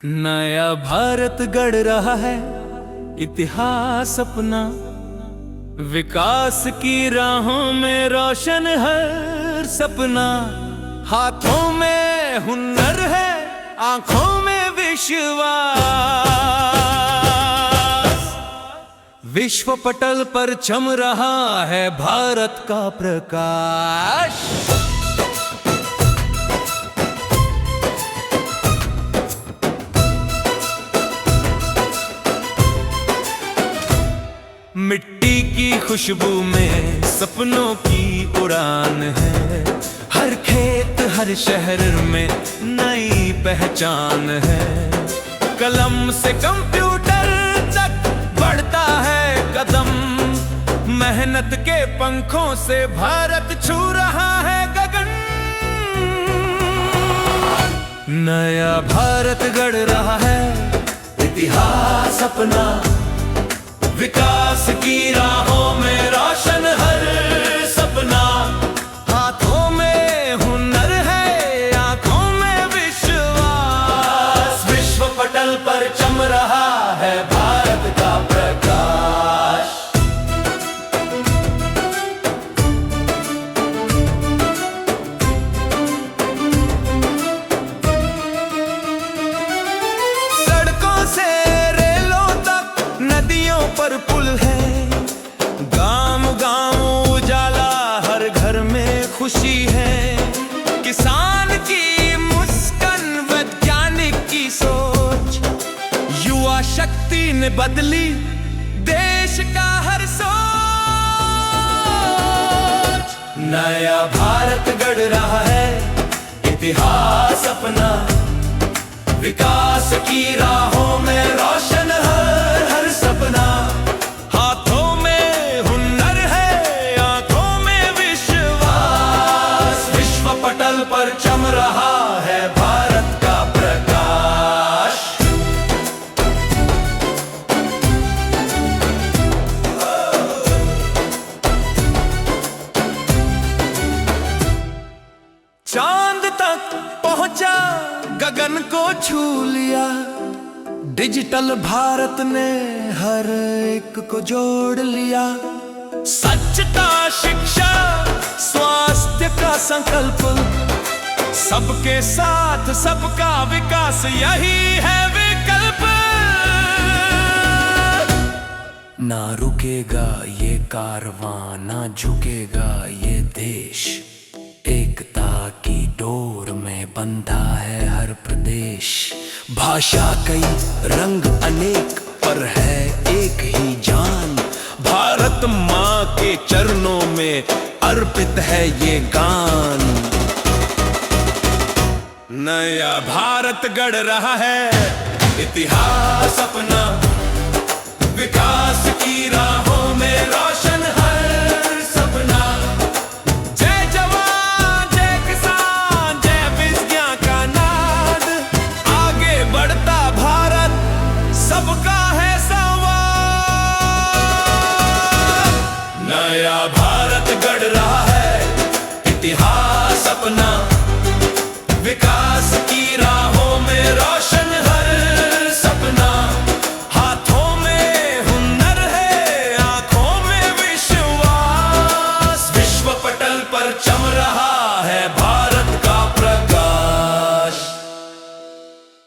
नया भारत गढ़ रहा है इतिहास अपना, विकास की राहों में रोशन हर सपना। हाथों में हुनर है, आंखों में विश्वास, विश्व पटल पर चम रहा है भारत का प्रकाश। मिट्टी की खुशबू में सपनों की उड़ान है, हर खेत हर शहर में नई पहचान है। कलम से कंप्यूटर तक बढ़ता है कदम, मेहनत के पंखों से भारत छू रहा है गगन। नया भारत गढ़ रहा है इतिहास अपना, विकास की राहों में रोशन हर सपना। हाथों में हुनर है, आंखों में विश्वास, विश्व पटल पर चम रहा है भारत का प्रकाश। सड़कों से रेलों तक, नदियों पर पुल है, गांव गांव उजाला, हर घर में खुशी है। किसान की मुस्कान, वैज्ञानिक की सोच, युवा शक्ति ने बदली देश का हर सोच। नया भारत गढ़ रहा है इतिहास अपना, विकास की राहों में रोशन हर सपना। हाथों में हुनर है, आंखों में विश्वास, विश्व पटल पर चम रहा है भारत का प्रकाश। चांद तक पहुंचा, गगन को छू लिया, डिजिटल भारत ने हर एक को जोड़ लिया। स्वच्छता, शिक्षा, स्वास्थ्य का संकल्प, सबके साथ सबका विकास, यही है विकल्प। ना रुकेगा ये कारवां, ना झुकेगा ये देश, एकता की डोर में बंधा है हर प्रदेश। भाषा कई, रंग अनेक, पर है एक ही जान, भारत माँ के चरणों में अर्पित है ये गान। नया भारत गढ़ रहा है इतिहास अपना, विकास की राहों में